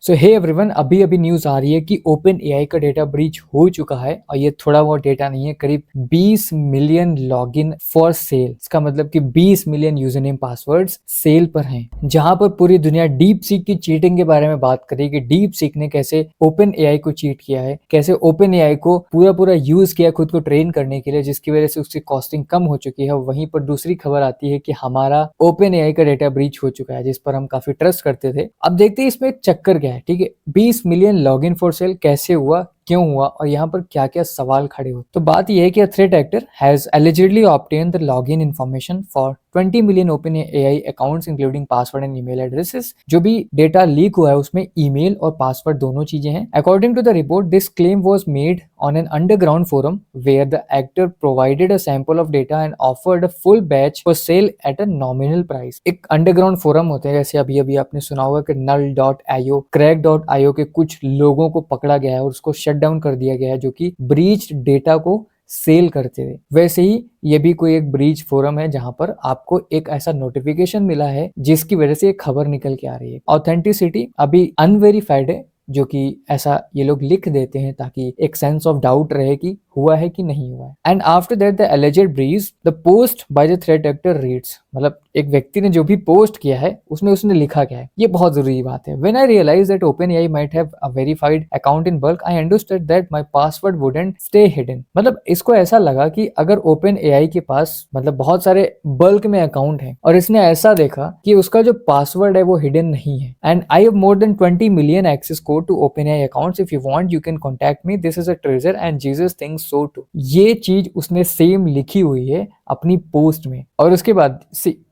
सो hey everyone, अभी अभी news आ रही है कि ओपन एआई का डेटा ब्रीच हो चुका है और ये थोड़ा बहुत डेटा नहीं है, करीब 20 मिलियन लॉगिन फॉर सेल। इसका मतलब कि 20 million user name passwords sale पर हैं, जहां पर पूरी दुनिया डीप सीक की चीटिंग के बारे में बात करी कि डीप सीक ने कैसे ओपन एआई को चीट किया है, कैसे ओपन एआई को पूरा पूरा यूज किया खुद को ट्रेन करने के लिए, जिसकी वजह से उसकी कॉस्टिंग कम हो चुकी है। वहीं पर दूसरी खबर आती है कि हमारा ओपन एआई का डेटा ब्रीच हो चुका है, जिस पर हम काफी ट्रस्ट करते थे। अब देखते हैं इसमें चक्कर क्या है। ठीक है, 20 मिलियन लॉगिन फॉर सेल कैसे हुआ, क्यों हुआ और यहाँ पर क्या क्या सवाल खड़े हो। तो बात यह है कि threat actor has allegedly obtained the login information for 20 million open AI accounts including password and email addresses. जो भी डेटा लीक हुआ है उसमें ईमेल और पासवर्ड दोनों चीजें हैं। According to the report, this claim was made on an underground forum where the actor provided a sample of data and offered a full batch for sale at a nominal price। एक underground forum होते हैं, जैसे अभी अभी आपने सुना होगा कि null.io, crack.io के कुछ लोगों को पकड़ा गया है और उसको शट डाउन कर दिया गया है, जो कि ब्रीच्ड डेटा को सेल करते थे। वैसे ही ये भी कोई एक ब्रीच फोरम है जहां पर आपको एक ऐसा नोटिफिकेशन मिला है जिसकी वजह से एक खबर निकल के आ रही है। ऑथेंटिसिटी अभी अनवेरिफाइड है, जो कि ऐसा ये लोग लिख देते हैं ताकि एक सेंस ऑफ डाउट रहे कि हुआ है कि नहीं हुआ है। And after that the alleged breach, the post by the threat actor reads, मतलब एक व्यक्ति ने जो भी पोस्ट किया है उसमें उसने लिखा क्या है, ये बहुत जरूरी बात है। When I realise that OpenAI might have a verified account in bulk, I understood that my password wouldn't stay hidden। मतलब इसको ऐसा लगा कि अगर OpenAI के पास मतलब बहुत सारे बल्क में अकाउंट है और इसने ऐसा देखा कि उसका जो पासवर्ड है वो हिडन नहीं है। And I have more than 20 million access code to OpenAI accounts, if you want you can contact me, this is a treasure and Jesus things so to. ये चीज उसने सेम लिखी हुई है अपनी पोस्ट में। और उसके बाद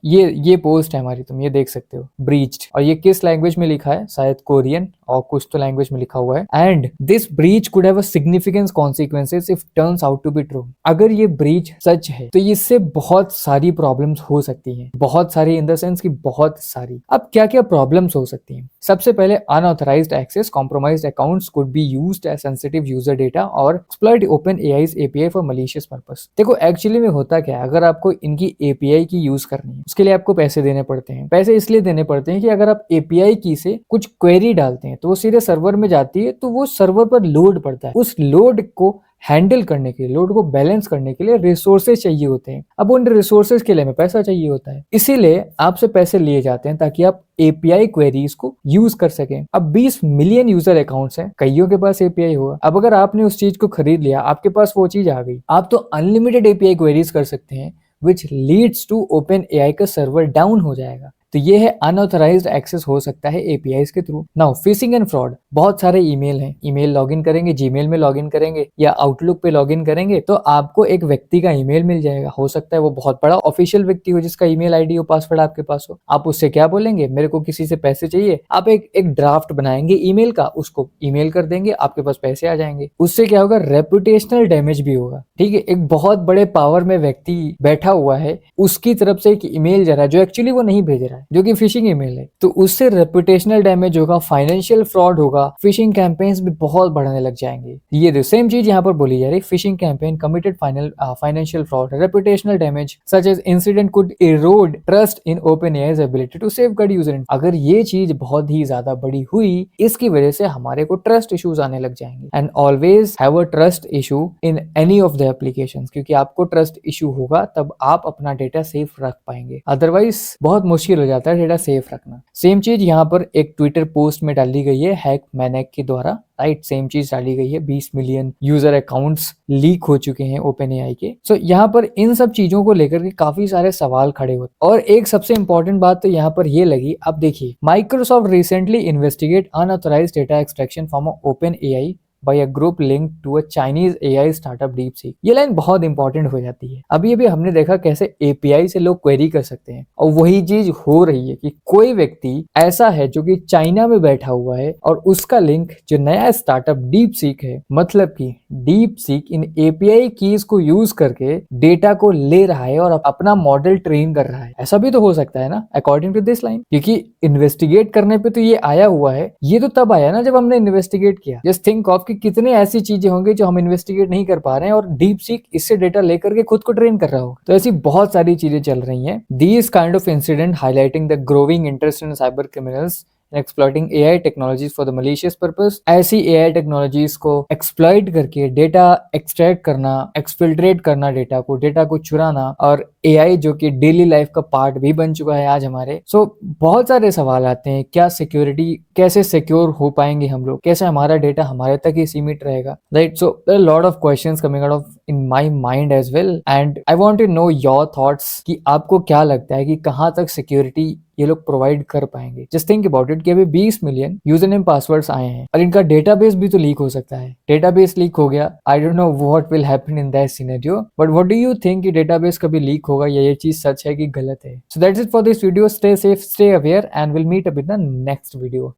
ये पोस्ट है हमारी, तुम ये देख सकते हो, ब्रीच्ड। और ये किस लैंग्वेज में लिखा है, शायद कोरियन और कुछ तो लैंग्वेज में लिखा हुआ है। And this breach could have a significant consequences if turns out to be true. अगर ये ब्रीच सच है तो इससे बहुत सारी प्रॉब्लम्स हो सकती हैं, बहुत सारी इन द सेंस की बहुत सारी। अब क्या क्या प्रॉब्लम्स हो सकती हैं? सबसे पहले unauthorised access, compromised accounts could be used as sensitive user data और exploit OpenAI's API for malicious purpose. देखो एक्चुअली में होता क्या है, अगर आपको इनकी API की यूज करनी है उसके लिए आपको पैसे देने पड़ते हैं। पैसे इसलिए देने पड़ते हैं कि अगर आप API की से कुछ क्वेरी डालते हैं तो वो सीधे सर्वर में जाती है, तो वो सर्वर पर लोड पड़ता है। उस लोड को हैंडल करने के लिए, लोड को बैलेंस करने के लिए रिसोर्सेज चाहिए होते हैं। अब उन रिसोर्सेज के लिए हमें पैसा चाहिए होता है, इसीलिए आपसे पैसे लिए जाते हैं ताकि आप API क्वेरीज को यूज कर सकें। अब 20 मिलियन यूजर अकाउंट्स हैं, कईयों के पास API होगा। अब अगर आपने उस चीज को खरीद लिया, आपके पास वो चीज आ गई, आप तो अनलिमिटेड API क्वेरीज कर सकते हैं, विच लीड्स टू OpenAI का सर्वर डाउन हो जाएगा। तो ये है अनऑथराइज्ड एक्सेस हो सकता है APIs के through. Now fishing and fraud, बहुत सारे ईमेल हैं, ईमेल लॉगिन करेंगे, जीमेल में लॉगिन करेंगे या आउटलुक पे लॉगिन करेंगे तो आपको एक व्यक्ति का ईमेल मिल जाएगा। हो सकता है वो बहुत बड़ा ऑफिशियल व्यक्ति हो जिसका ईमेल आईडी हो, पासवर्ड आपके पास हो। आप उससे क्या बोलेंगे, मेरे को किसी से पैसे चाहिए, आप एक ड्राफ्ट बनाएंगे ईमेल का, उसको ईमेल कर देंगे, आपके पास पैसे आ जाएंगे। उससे क्या होगा, रेपुटेशनल डैमेज भी होगा। ठीक है, एक बहुत बड़े पावर में व्यक्ति बैठा हुआ है, उसकी तरफ से एक ईमेल जा रहा है जो एक्चुअली वो नहीं भेज रहा है, जो कि फिशिंग ईमेल है, तो उससे रेपुटेशनल डैमेज होगा, फाइनेंशियल फ्रॉड होगा, फिशिंग कैंपेन्स भी बहुत बढ़ने लग जाएंगे। ये सेम चीज यहाँ पर बोली जा रही, phishing campaign committed financial fraud, reputational damage such as incident could erode trust in OpenAI's ability to safeguard user. अगर ये चीज बहुत ही ज्यादा बड़ी हुई, इसकी वजह से हमारे को ट्रस्ट इश्यूज आने लग जाएंगे। And always have a trust issue in any of the applications, क्योंकि आपको ट्रस्ट इशू होगा तब आप अपना डेटा सेफ रख पाएंगे, अदरवाइज बहुत मुश्किल हो जाता है डेटा सेफ रखना। सेम चीज यहाँ पर एक ट्विटर पोस्ट में डाली गई है हैक मैनेक के द्वारा, राइट, सेम चीज डाली गई है। 20 मिलियन यूजर अकाउंट्स लीक हो चुके हैं OpenAI के। सो यहाँ पर इन सब चीजों को लेकर के काफी सारे सवाल खड़े होते, और एक सबसे इंपॉर्टेंट बात तो यहाँ पर ये लगी। अब देखिए, Microsoft recently investigate unauthorised data extraction from OpenAI by a group linked to a Chinese AI startup DeepSeek। ये लाइन बहुत इंपॉर्टेंट हो जाती है। अभी हमने देखा कैसे API से लोग क्वेरी कर सकते हैं, और वही चीज हो रही है कि कोई व्यक्ति ऐसा है जो कि चाइना में बैठा हुआ है और उसका लिंक जो नया स्टार्टअप DeepSeek है, मतलब कि DeepSeek इन API कीज को यूज करके डेटा को ले रहा है और अपना मॉडल ट्रेन कर रहा है। ऐसा भी तो हो सकता है ना, अकॉर्डिंग टू दिस लाइन, क्योंकि इन्वेस्टिगेट करने पे तो ये आया हुआ है। ये तो तब आया ना जब हमने इन्वेस्टिगेट किया। जस्ट थिंक ऑफ कि कितने ऐसी चीजें होंगी जो हम इन्वेस्टिगेट नहीं कर पा रहे हैं और DeepSeek इससे डेटा लेकर के खुद को ट्रेन कर रहा होगा। तो ऐसी बहुत सारी चीजें चल रही हैं। These kind of incident highlighting the growing interest in cyber criminals exploiting AI technologies for the malicious purpose. ऐसी एआई टेक्नोलॉजीज को एक्सप्लॉइट करके डेटा एक्सट्रैक्ट करना, एक्सफिल्ट्रेट करना डेटा को चुराना, और एआई जो कि डेली लाइफ का पार्ट भी बन चुका है आज हमारे। सो बहुत सारे सवाल आते हैं, क्या सिक्योरिटी, कैसे सिक्योर हो पाएंगे हम लोग, कैसे हमारा डेटा हमारे तक ही सीमित रहेगा, right? So there are lot of questions coming out of in my mind as well, and I want to know your thoughts कि आपको क्या लगता है कि कहाँ तक सिक्योरिटी ये लोग प्रोवाइड कर पाएंगे। जस्ट थिंक अबाउट इट कि अभी 20 मिलियन यूजर नेम पासवर्ड्स आए हैं और इनका डेटाबेस भी तो लीक हो सकता है। डेटाबेस लीक हो गया, I don't know what will happen in that scenario, but what do you think कि डेटाबेस कभी लीक होगा या ये चीज सच है कि गलत है? So that's it for this video. Stay safe, stay aware, and will meet up in the next video.